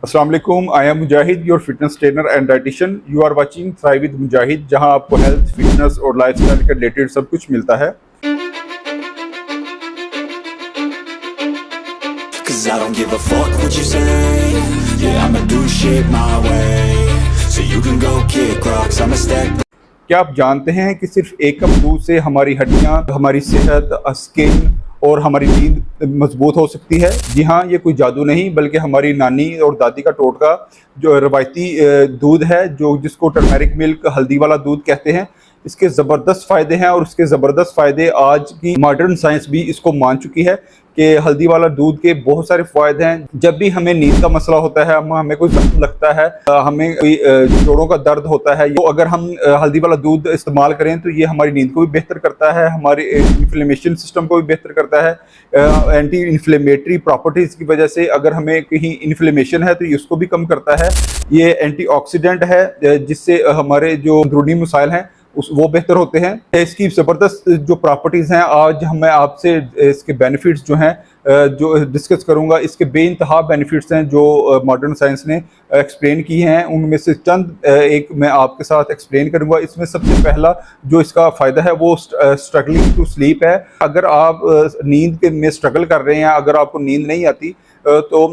अस्सलाम वालेकुम, I am Mujahid, your fitness trainer and dietitian. You are watching Thrive with Mujahid, जहां आपको हेल्थ, फिटनेस और लाइफस्टाइल के रिलेटेड सब कुछ मिलता है। Cause I don't give a fuck what you say. Yeah, I'ma do shit my way. So you can go kick rocks, I'ma stack. क्या आप जानते हैं कि सिर्फ एक कप दूध से हमारी हड्डियां, हमारी सेहत, स्किन और हमारी नींद मजबूत हो सकती है? जी हाँ, ये कोई जादू नहीं बल्कि हमारी नानी और दादी का टोटका जो रवायती दूध है, जो जिसको टर्मेरिक मिल्क, हल्दी वाला दूध कहते हैं। इसके ज़बरदस्त फ़ायदे हैं और इसके ज़बरदस्त फ़ायदे आज की मॉडर्न साइंस भी इसको मान चुकी है कि हल्दी वाला दूध के बहुत सारे फ़ायदे हैं। जब भी हमें नींद का मसला होता है, हमें कोई जख्म लगता है, हमें कोई जोड़ों का दर्द होता है, तो अगर हम हल्दी वाला दूध इस्तेमाल करें तो ये हमारी नींद को भी बेहतर करता है, हमारे इन्फ्लेमेशन सिस्टम को भी बेहतर करता है। एंटी इन्फ्लेमेटरी प्रॉपर्टीज़ की वजह से अगर हमें कहीं इन्फ्लेमेशन है तो ये उसको भी कम करता है। ये एंटीऑक्सीडेंट है जिससे हमारे जो अंदरूनी मसाइल हैं वो बेहतर होते हैं। इसकी ज़बरदस्त जो प्रॉपर्टीज़ हैं, आज मैं आपसे इसके बेनिफिट्स जो हैं जो डिस्कस करूंगा। इसके बेइंतहा बेनिफिट्स हैं जो मॉडर्न साइंस ने एक्सप्लेन की हैं, उनमें से चंद एक मैं आपके साथ एक्सप्लेन करूंगा। इसमें सबसे पहला जो इसका फ़ायदा है वो स्ट्रगलिंग टू स्लीप है। अगर आप नींद में स्ट्रगल कर रहे हैं, अगर आपको नींद नहीं आती तो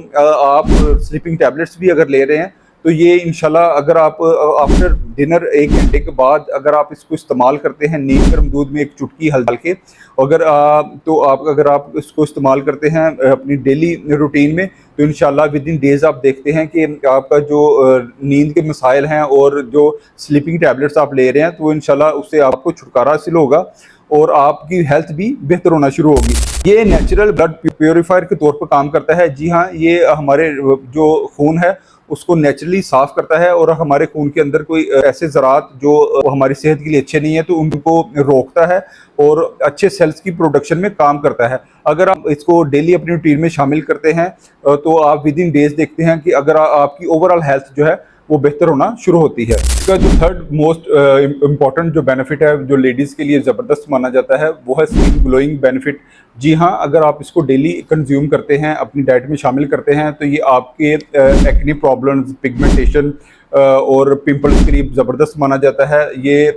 आप स्लीपिंग टैबलेट्स भी अगर ले रहे हैं तो ये इंशाल्लाह अगर आप आफ्टर डिनर 1 घंटे के बाद अगर आप इसको इस्तेमाल करते हैं, नीम गर्म दूध में एक चुटकी हल्दी डाल के, अगर आप इसको इस्तेमाल करते हैं अपनी डेली रूटीन में तो इंशाल्लाह विद इन डेज़ आप देखते हैं कि आपका जो नींद के मसाइल हैं और जो स्लीपिंग टैबलेट्स आप ले रहे हैं तो इंशाल्लाह उससे आपको छुटकारा हासिल होगा और आपकी हेल्थ भी बेहतर होना शुरू होगी। ये नेचुरल ब्लड प्योरीफायर के तौर पर काम करता है। जी हाँ, ये हमारे जो खून है उसको नेचुरली साफ़ करता है और हमारे खून के अंदर कोई ऐसे ज़रात जो हमारी सेहत के लिए अच्छे नहीं है तो उनको रोकता है और अच्छे सेल्स की प्रोडक्शन में काम करता है। अगर आप इसको डेली अपनी रूटीन में शामिल करते हैं तो आप विद इन डेज देखते हैं कि अगर आपकी ओवरऑल हेल्थ जो है वो बेहतर होना शुरू होती है। इसका जो थर्ड मोस्ट इम्पॉर्टेंट जो बेनिफिट है, जो लेडीज़ के लिए ज़बरदस्त माना जाता है, वो है स्किन ग्लोइंग बेनिफिट। जी हाँ, अगर आप इसको डेली कंज्यूम करते हैं, अपनी डाइट में शामिल करते हैं तो ये आपके एक्ने प्रॉब्लम्स, पिगमेंटेशन और पिंपल्स के लिए ज़बरदस्त माना जाता है। ये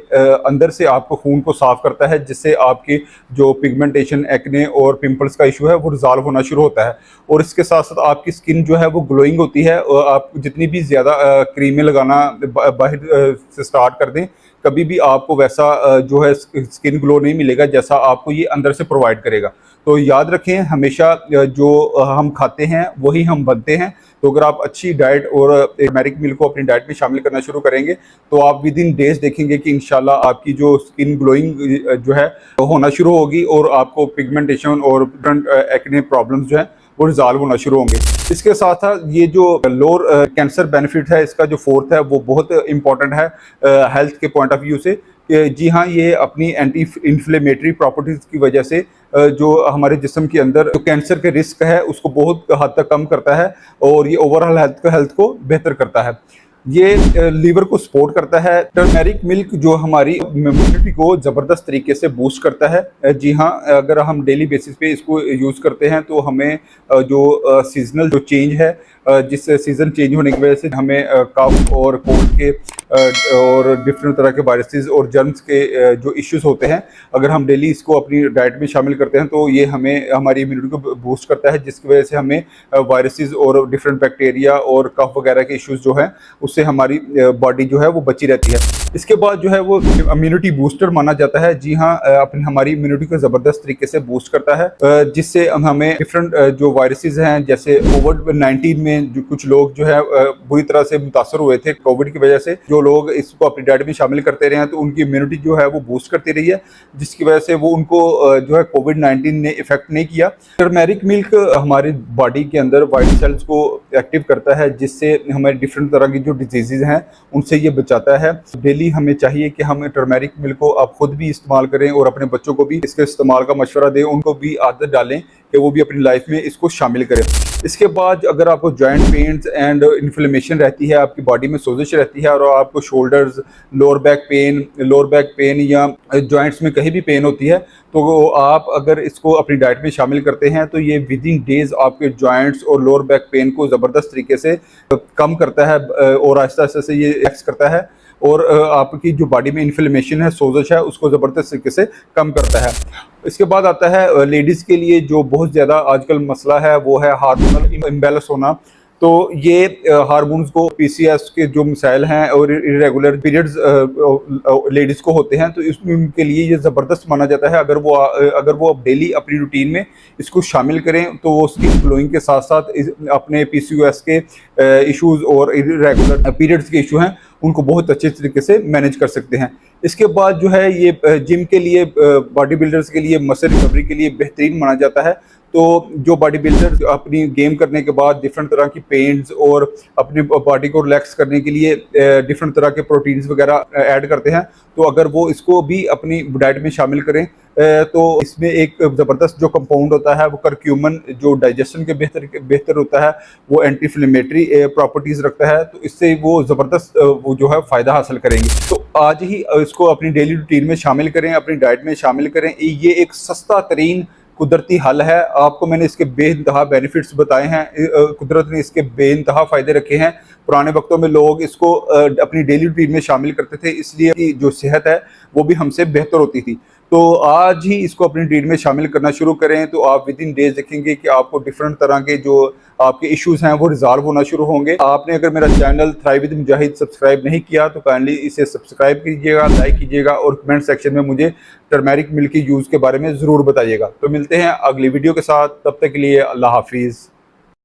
अंदर से आपको खून को साफ़ करता है जिससे आपकी जो पिगमेंटेशन, एक्ने और पिंपल्स का इशू है वो रिजॉल्व होना शुरू होता है। और इसके साथ साथ आपकी स्किन जो है वो ग्लोइंग होती है। और आप जितनी भी ज़्यादा क्रीमें लगाना बाहर से स्टार्ट कर दें, कभी भी आपको वैसा जो है स्किन ग्लो नहीं मिलेगा जैसा आपको ये अंदर से प्रोवाइड करेगा। तो याद रखें, हमेशा जो हम खाते हैं वही हम बनते हैं। तो अगर आप अच्छी डाइट और टर्मेरिक मिल्क को अपनी डाइट में शामिल करना शुरू करेंगे तो आप विद इन डेज देखेंगे कि इंशाल्लाह आपकी जो स्किन ग्लोइंग जो है होना शुरू होगी और आपको पिगमेंटेशन और एक्ने प्रॉब्लम्स जो है वो रिजॉल्व होना शुरू होंगे। इसके साथ साथ ये जो लोअर कैंसर बेनिफिट है, इसका जो फोर्थ है वो बहुत इंपॉर्टेंट है हेल्थ के पॉइंट ऑफ व्यू से। जी हाँ, ये अपनी एंटी इन्फ्लेमेटरी प्रॉपर्टीज़ की वजह से जो हमारे जिस्म के अंदर जो कैंसर के रिस्क है उसको बहुत हद तक कम करता है और ये ओवरऑल हेल्थ को बेहतर करता है। ये लीवर को सपोर्ट करता है। टर्मेरिक मिल्क जो हमारी इम्यूनिटी को ज़बरदस्त तरीके से बूस्ट करता है। जी हाँ, अगर हम डेली बेसिस पे इसको यूज़ करते हैं तो हमें जो सीजनल जो चेंज है, जिससे सीज़न चेंज होने की वजह से हमें कफ और कोल्ड के और डिफरेंट तरह के वायरसेस और जर्म्स के जो इश्यूज होते हैं, अगर हम डेली इसको अपनी डाइट में शामिल करते हैं तो ये हमें हमारी इम्यूनिटी को बूस्ट करता है, जिसकी वजह से हमें वायरसेस और डिफरेंट बैक्टीरिया और कफ वगैरह के इश्यूज जो हैं उससे हमारी बॉडी जो है वो बची रहती है। इसके बाद जो है वो इम्यूनिटी बूस्टर माना जाता है। जी हाँ, अपनी हमारी इम्यूनिटी को ज़बरदस्त तरीके से बूस्ट करता है, जिससे हमें डिफरेंट जो वायरसेस हैं, जैसे कोविड-19 में जो कुछ लोग जो है बुरी तरह से मुतासर हुए थे कोविड की वजह से, जो लोग इसको अपनी डाइट में शामिल करते रहे हैं तो उनकी इम्यूनिटी जो है वो बूस्ट करती रही है, जिसकी वजह से वो उनको जो है कोविड-19 ने इफेक्ट नहीं किया। टर्मेरिक मिल्क हमारी बॉडी के अंदर वाइट सेल्स को एक्टिव करता है, जिससे हमारी डिफरेंट तरह की जो डिजीज़ हैं उनसे ये बचाता है। डेली डेली हमें चाहिए कि हम टर्मेरिक मिल्क को आप खुद भी इस्तेमाल करें और अपने बच्चों को भी इसके इस्तेमाल का मशवरा दें, उनको भी आदत डालें कि वो भी अपनी लाइफ में इसको शामिल करें। इसके बाद अगर आपको जॉइंट पेन्स एंड इन्फ्लेमेशन रहती है, आपकी बॉडी में सोजिश रहती है और आपको शोल्डर्स, लोअर बैक पेन या जॉइंट्स में कहीं भी पेन होती है, तो आप अगर इसको अपनी डाइट में शामिल करते हैं तो ये विद इन डेज़ आपके जॉइंट्स और लोअर बैक पेन को ज़बरदस्त तरीके से कम करता है और आहिस्ता आहिस्ता से ये एक्स करता है और आपकी जो बॉडी में इन्फ्लेमेशन है, सोजिश है, उसको ज़बरदस्त तरीके से कम करता है। इसके बाद आता है लेडीज़ के लिए जो बहुत ज़्यादा आजकल मसला है वो है हार्मोनल इम्बैलेंस होना। तो ये हार्मोन्स को पीसीएस के जो मिसाइल हैं और इरेगुलर पीरियड्स लेडीज़ को होते हैं, तो इसके लिए ये ज़बरदस्त माना जाता है। अगर वो डेली अपनी रूटीन में इसको शामिल करें तो वो स्किन ग्लोइंग के साथ साथ अपने पीसीओएस के इश्यूज़ और इरेगुलर पीरियड्स के इशू हैं उनको बहुत अच्छे तरीके से मैनेज कर सकते हैं। इसके बाद जो है ये जिम के लिए, बॉडी बिल्डर्स के लिए, मसल रिकवरी के लिए बेहतरीन माना जाता है। तो जो बॉडी बिल्डर्स अपनी गेम करने के बाद डिफरेंट तरह की पेन्स और अपनी बॉडी को रिलैक्स करने के लिए डिफरेंट तरह के प्रोटीन्स वगैरह ऐड करते हैं, तो अगर वो इसको भी अपनी डाइट में शामिल करें तो इसमें एक ज़बरदस्त जो कंपाउंड होता है वो करक्यूमन, जो डाइजेशन के बेहतर होता है, वो एंटी इन्फ्लेमेटरी प्रॉपर्टीज़ रखता है, तो इससे वो ज़बरदस्त वो जो है फ़ायदा हासिल करेंगे। तो आज ही इसको अपनी डेली रूटीन में शामिल करें, अपनी डाइट में शामिल करें। ये एक सस्ता तरीन कुदरती हल है। आपको मैंने इसके बेइंतहा बेनिफिट्स बताए हैं, कुदरत ने इसके बेइंतहा फ़ायदे रखे हैं। पुराने वक्तों में लोग इसको अपनी डेली रूटीन में शामिल करते थे, इसलिए कि जो सेहत है वो भी हमसे बेहतर होती थी। तो आज ही इसको अपनी डाइट में शामिल करना शुरू करें, तो आप विद इन डेज देखेंगे कि आपको डिफरेंट तरह के जो आपके इश्यूज़ हैं वो रिजॉल्व होना शुरू होंगे। आपने अगर मेरा channel thrive with Mujahid subscribe नहीं किया तो काइंडली इसे सब्सक्राइब कीजिएगा, लाइक कीजिएगा और कमेंट सेक्शन में मुझे टर्मेरिक मिल्क के यूज़ के बारे में ज़रूर बताइएगा। तो मिलते हैं अगली वीडियो के साथ, तब तक के लिए अल्लाह हाफिज़।